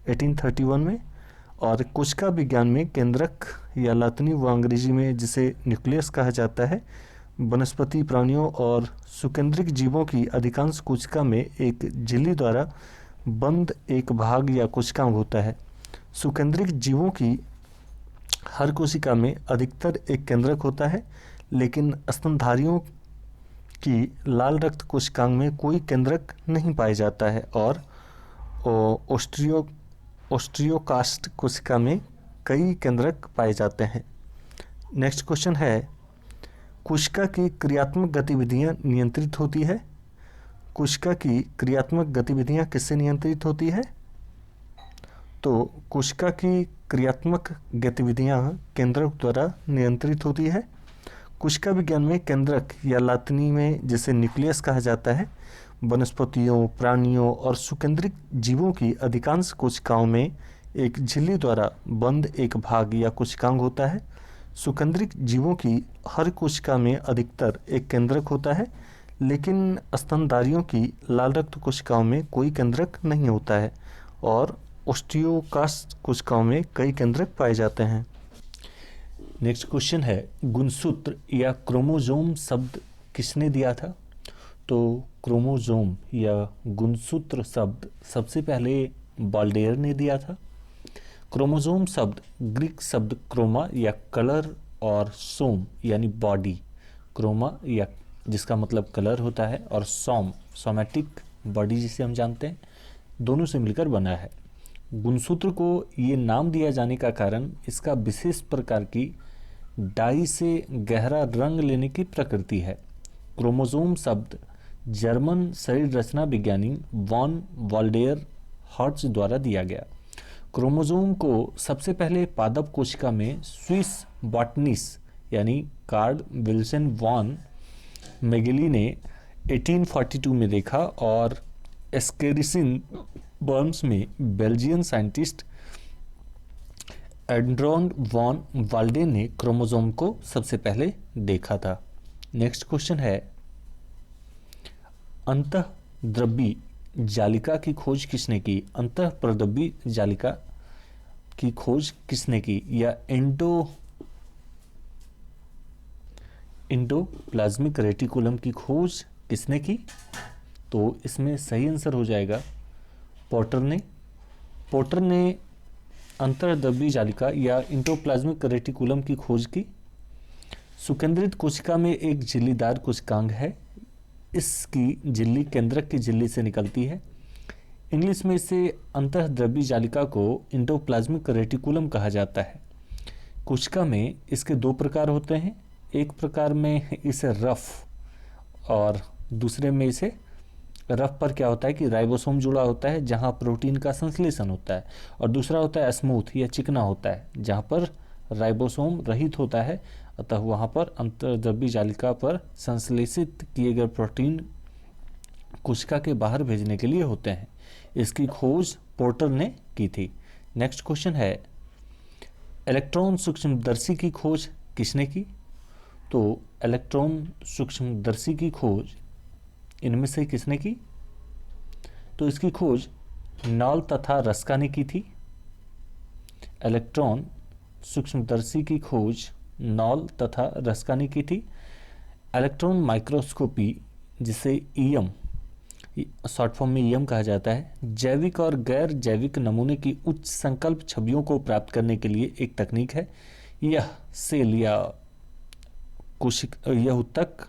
1831 में, और कोशिका विज्ञान में केंद्रक या लातनी व अंग्रेजी में जिसे न्यूक्लियस कहा जाता है, वनस्पति, प्राणियों और सुकेंद्रिक जीवों की अधिकांश कोशिका में एक झिल्ली द्वारा बंद एक भाग या कोशिकांग होता है। सुकेंद्रिक जीवों की हर कोशिका में अधिकतर एक केंद्रक होता है, लेकिन स्तनधारियों की लाल रक्त कोशिकांग में कोई केंद्रक नहीं पाया जाता है और ओस्ट्रियोकास्ट कोशिका में कई केंद्रक पाए जाते हैं। नेक्स्ट क्वेश्चन है, कोशिका की क्रियात्मक गतिविधियां नियंत्रित होती है। कोशिका की क्रियात्मक गतिविधियां किससे नियंत्रित होती है? तो कोशिका की क्रियात्मक गतिविधियां केंद्रक द्वारा नियंत्रित होती है। कोशिका विज्ञान में केंद्रक या लातनी में जिसे न्यूक्लियस कहा जाता है, वनस्पतियों, प्राणियों और सुकेंद्रिक जीवों की अधिकांश कोशिकाओं में एक झिल्ली द्वारा बंद एक भाग या कोशिकांग होता है। सुकेंद्रिक जीवों की हर कोशिका में अधिकतर एक केंद्रक होता है, लेकिन स्तनधारियों की लाल रक्त कोशिकाओं में कोई केंद्रक नहीं होता है और ओस्टियोकास्ट कोशिकाओं में कई केंद्रक पाए जाते हैं। नेक्स्ट क्वेश्चन है, गुणसूत्र या क्रोमोसोम शब्द किसने दिया था? तो क्रोमोसोम या गुणसूत्र शब्द सबसे पहले बाल्डेयर ने दिया था। क्रोमोसोम शब्द ग्रीक शब्द क्रोमा या कलर और सोम यानी बॉडी, क्रोमा या जिसका मतलब कलर होता है और सोमैटिक बॉडी जिसे हम जानते हैं, दोनों से मिलकर बना है। गुणसूत्र को ये नाम दिया जाने का कारण इसका विशेष प्रकार की डाई से गहरा रंग लेने की प्रकृति है। क्रोमोसोम शब्द जर्मन शरीर रचना विज्ञानी वॉन वाल्डेयर हर्ट्ज द्वारा दिया गया। क्रोमोसोम को सबसे पहले पादप कोशिका में स्विस बॉटनिस्ट यानी कार्ल विल्सन वॉन मेगेली ने 1842 में देखा और एस्केरिसिन बर्म्स में बेल्जियन साइंटिस्ट एंड्रॉन वॉन वाल्डे ने क्रोमोसोम को सबसे पहले देखा था। नेक्स्ट क्वेश्चन है, अंतःद्रव्यी जालिका की खोज किसने की? अंतःप्रद्रव्यी जालिका की खोज किसने की या इंडोप्लाज्मिक रेटिकुलम की खोज किसने की? तो इसमें सही आंसर हो जाएगा पोर्टर ने। पोर्टर ने अंतर्द्रव्यी जालिका या इंडोप्लाज्मिक रेटिकुलम की खोज की। सुकेंद्रित कोशिका में एक झिल्लीदार कोशिकांग है। इसकी झिल्ली केंद्रक की झिल्ली से निकलती है। इंग्लिश में इसे अंतःद्रव्यी जालिका को इंडोप्लाज्मिक रेटिकुलम कहा जाता है। कोशिका में इसके दो प्रकार होते हैं, एक प्रकार में इसे रफ और दूसरे में इसे रफ पर क्या होता है कि राइबोसोम जुड़ा होता है जहां प्रोटीन का संश्लेषण होता है, और दूसरा होता है स्मूथ या चिकना होता है जहां पर राइबोसोम रहित होता है, अतः वहां पर अंतर्द्रव्यी जालिका पर संश्लेषित किए गए प्रोटीन कोशिका के बाहर भेजने के लिए होते हैं। इसकी खोज पोर्टर ने की थी। नेक्स्ट क्वेश्चन है, इलेक्ट्रॉन सूक्ष्मदर्शी की खोज किसने की? तो इलेक्ट्रॉन सूक्ष्मदर्शी की खोज इनमें से किसने की? तो इसकी खोज नॉल तथा रस्का ने की थी। इलेक्ट्रॉन सूक्ष्मदर्शी की खोज नॉल तथा रस्का ने की थी। इलेक्ट्रॉन माइक्रोस्कोपी जिसे ईएम शॉर्ट फॉर्म में ईएम कहा जाता है, जैविक और गैर जैविक नमूने की उच्च संकल्प छवियों को प्राप्त करने के लिए एक तकनीक है। यह सेल या यह ऊतक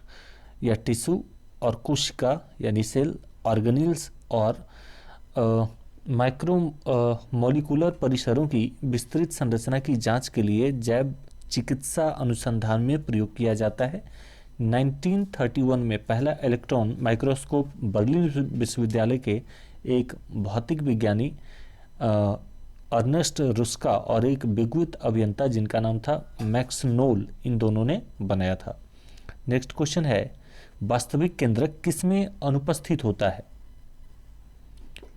या टिश्यू और कोशिका यानी सेल, ऑर्गेनेल्स और माइक्रो मॉलिक्यूलर परिसरों की विस्तृत संरचना की जांच के लिए जैव चिकित्सा अनुसंधान में प्रयोग किया जाता है। 1931 में पहला इलेक्ट्रॉन माइक्रोस्कोप बर्लिन विश्वविद्यालय के एक भौतिक विज्ञानी अर्नेस्ट रुस्का और एक विद्युत अभियंता जिनका नाम था मैक्स नोल, इन दोनों ने बनाया था। नेक्स्ट क्वेश्चन है, वास्तविक केंद्रक किसमें अनुपस्थित होता है?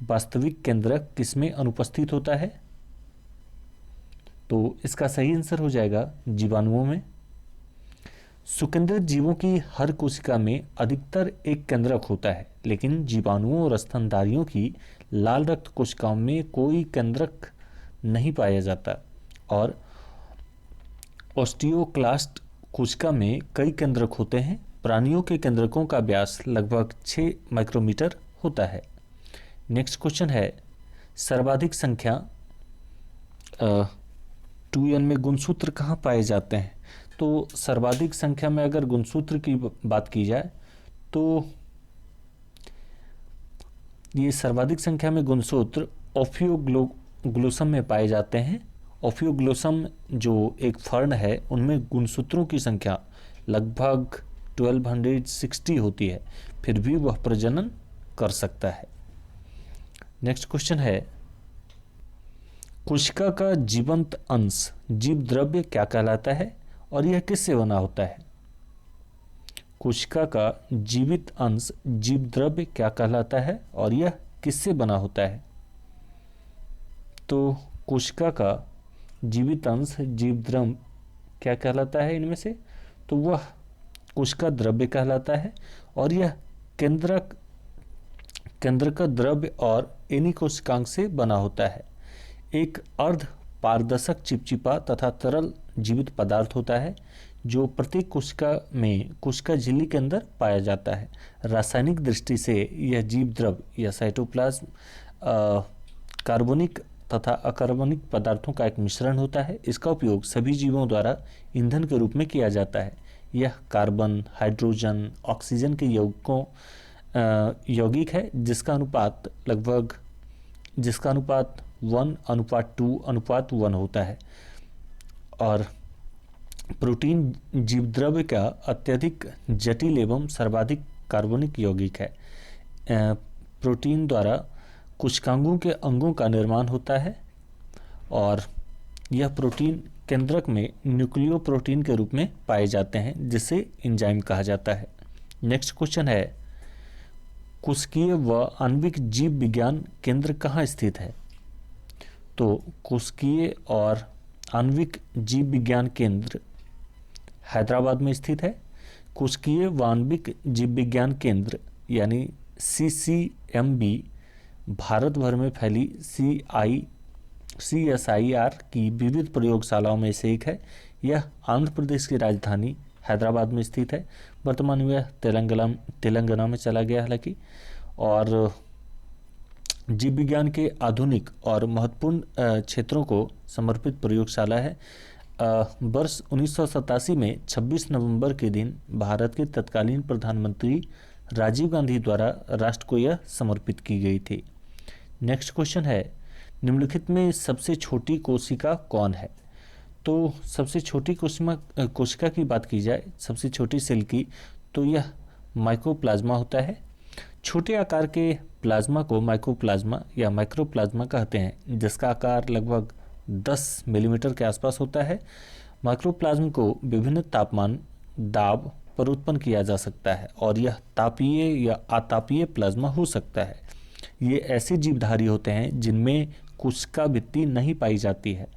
वास्तविक केंद्रक किसमें अनुपस्थित होता है? तो इसका सही आंसर हो जाएगा जीवाणुओं में। सुकेंद्रित जीवों की हर कोशिका में अधिकतर एक केंद्रक होता है, लेकिन जीवाणुओं और स्तनधारियों की लाल रक्त कोशिकाओं में कोई केंद्रक नहीं पाया जाता। और ऑस्टियोक्लास्ट कोशिका में कई केंद्रक होते हैं। प्राणियों के केंद्रकों का व्यास लगभग 6 माइक्रोमीटर होता है। नेक्स्ट क्वेश्चन है, सर्वाधिक संख्या 2n में गुणसूत्र कहाँ पाए जाते हैं? तो सर्वाधिक संख्या में अगर गुणसूत्र की बात की जाए तो ये सर्वाधिक संख्या में गुणसूत्र ओफियोग्लोसम में पाए जाते हैं। ओफियोग्लोसम जो एक फर्न है, उनमें गुणसूत्रों की संख्या लगभग 1260 होती है, फिर भी वह प्रजनन कर सकता है। नेक्स्ट क्वेश्चन है, कोशिका का जीवंत अंश जीव द्रव्य क्या कहलाता है और यह किससे बना होता है? कोशिका का जीवित अंश जीव द्रव्य क्या कहलाता है और यह किससे बना होता है? तो कोशिका का जीवित अंश जीव द्रव्य क्या कहलाता है इनमें से? तो वह कोशिका द्रव्य कहलाता है और यह केंद्रक द्रव्य और एनी कोशिकांग से बना होता है। एक अर्ध पारदर्शक चिपचिपा तथा तरल जीवित पदार्थ होता है जो प्रत्येक कोशिका में कोशिका झिल्ली के अंदर पाया जाता है। रासायनिक दृष्टि से यह जीव द्रव्य या साइटोप्लाज्म कार्बनिक तथा अकार्बनिक पदार्थों का एक मिश्रण होता है। इसका उपयोग सभी जीवों द्वारा ईंधन के रूप में किया जाता है। यह कार्बन, हाइड्रोजन, ऑक्सीजन के यौगिक है जिसका अनुपात 1:2:1 होता है। और प्रोटीन जीवद्रव्य का अत्यधिक जटिल एवं सर्वाधिक कार्बनिक यौगिक है। प्रोटीन द्वारा कोशिकांगों के अंगों का निर्माण होता है और यह प्रोटीन केंद्रक में न्यूक्लियोप्रोटीन के रूप में पाए जाते हैं जिसे एंजाइम कहा जाता है। नेक्स्ट क्वेश्चन है, कोशिकीय व आणविक जीव विज्ञान केंद्र कहाँ स्थित है? तो कोशिकीय और आणविक जीव विज्ञान केंद्र हैदराबाद में स्थित है। कोशिकीय व आणविक जीव विज्ञान केंद्र यानी CCMB भारत भर में फैली CSIR की विविध प्रयोगशालाओं में से एक है। यह आंध्र प्रदेश की राजधानी हैदराबाद में स्थित है। वर्तमान में यह तेलंगाना में चला गया हालांकि। और जीव विज्ञान के आधुनिक और महत्वपूर्ण क्षेत्रों को समर्पित प्रयोगशाला है। वर्ष 1987 में 26 नवंबर के दिन भारत के तत्कालीन प्रधानमंत्री राजीव गांधी द्वारा राष्ट्र को यह समर्पित की गई थी। नेक्स्ट क्वेश्चन है, निम्नलिखित में सबसे छोटी कोशिका कौन है? तो सबसे छोटी कोशिका की बात की जाए, सबसे छोटी सेल की, तो यह माइकोप्लाज्मा होता है। छोटे आकार के प्लाज्मा को माइकोप्लाज्मा या माइक्रोप्लाज्मा कहते हैं, जिसका आकार लगभग 10 मिलीमीटर के आसपास होता है। माइक्रोप्लाज्मा को विभिन्न तापमान, दाब पर उत्पन्न किया जा सकता है और यह तापीय या अतापीय प्लाज्मा हो सकता है। ये ऐसे जीवधारी होते हैं जिनमें कोशिका भित्ति नहीं पाई जाती है।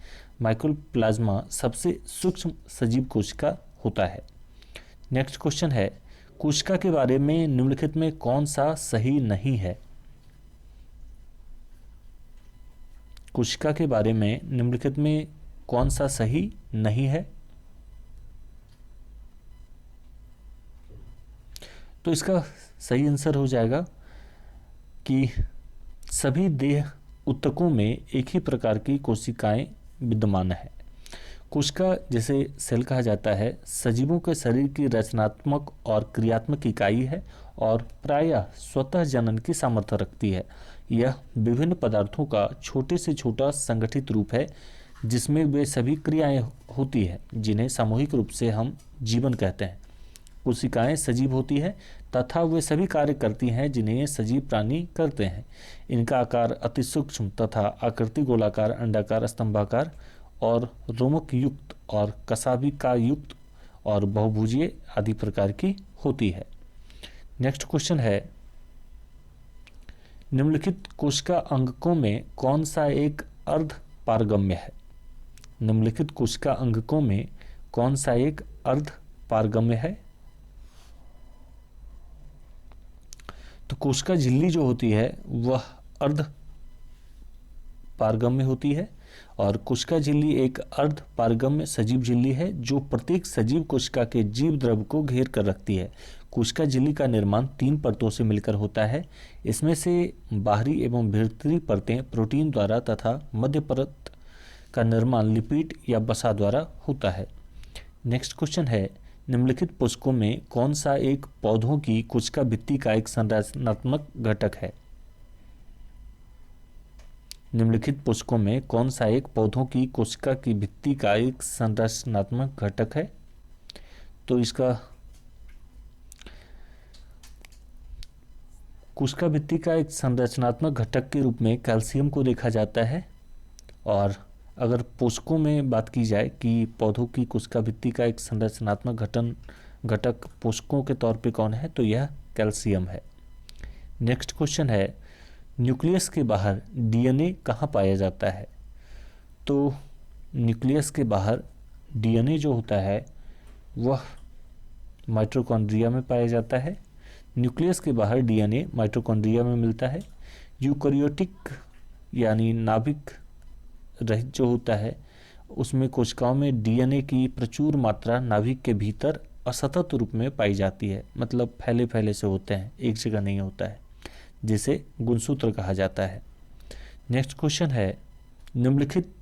माइक्रोप्लाज्मा सबसे सूक्ष्म सजीव कोशिका होता है। नेक्स्ट क्वेश्चन है, कोशिका के बारे में निम्नलिखित में कौन सा सही नहीं है? कोशिका के बारे में निम्नलिखित में कौन सा सही नहीं है? तो इसका सही आंसर हो जाएगा कि सभी देह ऊतकों में एक ही प्रकार की कोशिकाएं विद्यमान है। कोशिका, जिसे सेल कहा जाता है, सजीवों के शरीर की रचनात्मक और क्रियात्मक इकाई है और प्रायः स्वतः जनन की सामर्थ्य रखती है। यह विभिन्न पदार्थों का छोटे से छोटा संगठित रूप है जिसमें वे सभी क्रियाएं होती है जिन्हें सामूहिक रूप से हम जीवन कहते हैं। कोशिकाएं सजीव होती है तथा वे सभी कार्य करती हैं जिन्हें सजीव प्राणी करते हैं। इनका आकार अति सूक्ष्म तथा आकृति गोलाकार, अंडाकार, स्तंभाकार और रोमक युक्त और कसाभिका युक्त और बहुभुजीय आदि प्रकार की होती है। नेक्स्ट क्वेश्चन है, निम्नलिखित कोशिका अंगकों में कौन सा एक अर्ध पारगम्य है? निम्नलिखित कोशिका अंगकों में कौन सा एक अर्ध पारगम्य है? तो कोशिका झिल्ली जो होती है वह अर्ध पारगम्य होती है। और कोशिका झिल्ली एक अर्ध पारगम्य सजीव झिल्ली है जो प्रत्येक सजीव कोशिका के जीव द्रव को घेर कर रखती है। कोशिका झिल्ली का निर्माण 3 परतों से मिलकर होता है। इसमें से बाहरी एवं भीतरी परतें प्रोटीन द्वारा तथा मध्य परत का निर्माण लिपिड या वसा द्वारा होता है। नेक्स्ट क्वेश्चन है, निम्नलिखित पोषकों में कौन सा एक पौधों की कोशिका भित्ति का एक संरचनात्मक घटक है? निम्नलिखित पोषकों में कौन सा एक पौधों की कोशिका की भित्ति का एक संरचनात्मक घटक है? तो इसका कोशिका भित्ति का एक संरचनात्मक घटक के रूप में कैल्शियम को देखा जाता है। और अगर पोषकों में बात की जाए कि पौधों की कोशिका भित्ति का एक संरचनात्मक घटक पोषकों के तौर पे कौन है, तो यह कैल्शियम है। नेक्स्ट क्वेश्चन है, न्यूक्लियस के बाहर डीएनए कहाँ पाया जाता है? तो न्यूक्लियस के बाहर डीएनए जो होता है वह माइटोकॉन्ड्रिया में पाया जाता है। न्यूक्लियस के बाहर डीएनए माइटोकॉन्ड्रिया में मिलता है। यूकैरियोटिक यानी नाभिक रहित जो होता है उसमें कोशिकाओं में डीएनए की प्रचुर मात्रा नाभिक के भीतर असतत रूप में पाई जाती है, मतलब फैले फैले से होते हैं, एक जगह नहीं होता है, जिसे गुणसूत्र कहा जाता है। नेक्स्ट क्वेश्चन है, निम्नलिखित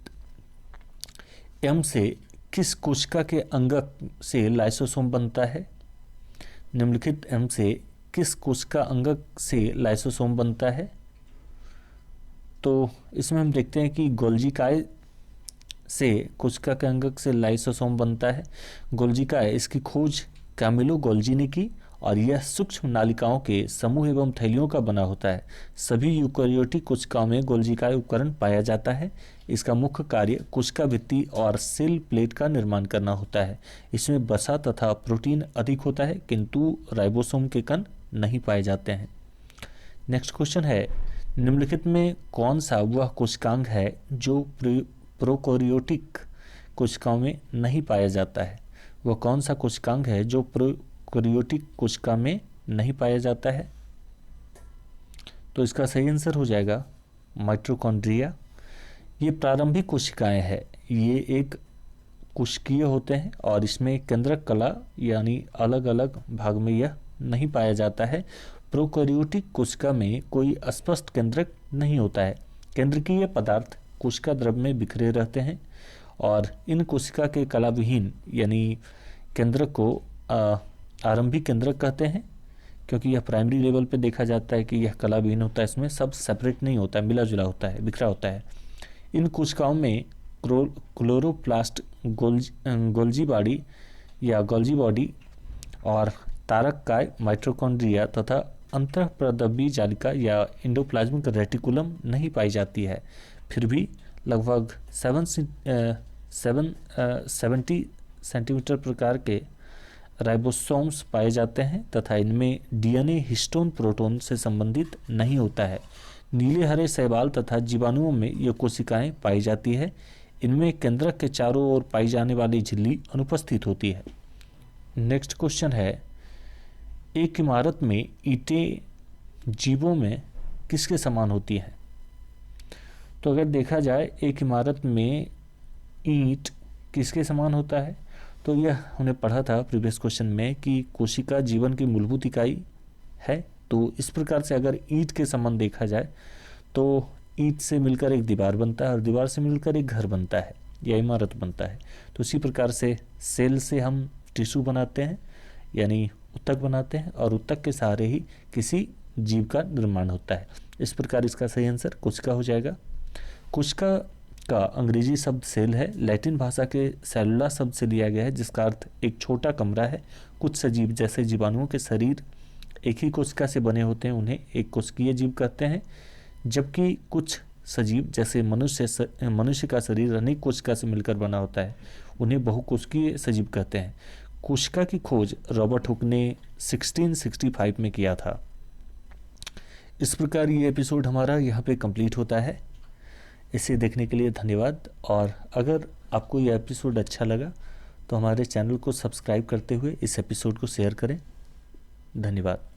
एम से किस कोशिका के अंगक से लाइसोसोम बनता है? निम्नलिखित एम से किस कोशिका अंगक से लाइसोसोम बनता है? तो इसमें हम देखते हैं कि गोल्गी काय से कोशिका के अंगक से लाइसोसोम बनता है। गोल्गी काय, इसकी खोज कैमिलो गोल्जी ने की और यह सूक्ष्म नालिकाओं के समूह एवं थैलियों का बना होता है। सभी यूकैरियोटिक कोशिकाओं में गोल्गी काय उपकरण पाया जाता है। इसका मुख्य कार्य कोशिका भित्ति और सेल प्लेट का निर्माण करना होता है। इसमें वसा तथा प्रोटीन अधिक होता है, किंतु राइबोसोम के कण नहीं पाए जाते हैं। नेक्स्ट क्वेश्चन है, निम्नलिखित में कौन सा वह कोशिकांग है जो प्रोकैरियोटिक कोशिकाओं में नहीं पाया जाता है? वह कौन सा कोशिकांग है जो प्रोकैरियोटिक कोशिका में नहीं पाया जाता है? तो इसका सही आंसर हो जाएगा माइटोकॉन्ड्रिया। ये प्रारंभिक कोशिकाएं हैं, ये एक कोशिकीय होते हैं और इसमें केंद्रक कला यानी अलग अलग भाग में यह नहीं पाया जाता है। प्रोकैरियोटिक कोशिका में कोई स्पष्ट केंद्रक नहीं होता है। केंद्रकीय पदार्थ कोशिका द्रव में बिखरे रहते हैं और इन कोशिका के कला विहीन यानी केंद्रक को आरंभिक केंद्रक कहते हैं, क्योंकि यह प्राइमरी लेवल पे देखा जाता है कि यह कला विहीन होता है, इसमें सब सेपरेट नहीं होता है, मिला जुला होता है, बिखरा होता है। इन कोशिकाओं में क्लोरोप्लास्ट, गोल्जी बॉडी और तारक काय, माइटोकॉन्ड्रिया तथा अंतःप्रदबी जालिका या एंडोप्लाज्मिक रेटिकुलम नहीं पाई जाती है। फिर भी लगभग 70 सेंटीमीटर प्रकार के राइबोसोम्स पाए जाते हैं तथा इनमें डीएनए हिस्टोन प्रोटोन से संबंधित नहीं होता है। नीले हरे शैवाल तथा जीवाणुओं में ये कोशिकाएं पाई जाती है। इनमें केंद्रक के चारों ओर पाई जाने वाली झिल्ली अनुपस्थित होती है। नेक्स्ट क्वेश्चन है, एक इमारत में ईंटें जीवों में किसके समान होती हैं? तो अगर देखा जाए एक इमारत में ईंट किसके समान होता है, तो यह हमने पढ़ा था प्रीवियस क्वेश्चन में कि कोशिका जीवन की मूलभूत इकाई है। तो इस प्रकार से अगर ईंट के समान देखा जाए तो ईंट से मिलकर एक दीवार बनता है और दीवार से मिलकर एक घर बनता है या इमारत बनता है। तो इसी प्रकार से सेल से हम टिश्यू बनाते हैं यानी उत्तक बनाते हैं और उत्तक के सहारे ही किसी जीव का निर्माण होता है। इस प्रकार इसका सही आंसर कोशिका हो जाएगा। कोशिका का अंग्रेजी शब्द सेल है, लैटिन भाषा के सेलुला शब्द से लिया गया है जिसका अर्थ एक छोटा कमरा है। कुछ सजीव जैसे जीवाणुओं के शरीर एक ही कोशिका से बने होते हैं, उन्हें एक कोशिकीय जीव कहते हैं, जबकि कुछ सजीव जैसे मनुष्य का शरीर अनेक कोशिका से मिलकर बना होता है, उन्हें बहुकोशिकीय सजीव कहते हैं। कोशिका की खोज रॉबर्ट हुक ने 1665 में किया था। इस प्रकार ये एपिसोड हमारा यहाँ पे कंप्लीट होता है। इसे देखने के लिए धन्यवाद, और अगर आपको यह एपिसोड अच्छा लगा तो हमारे चैनल को सब्सक्राइब करते हुए इस एपिसोड को शेयर करें। धन्यवाद।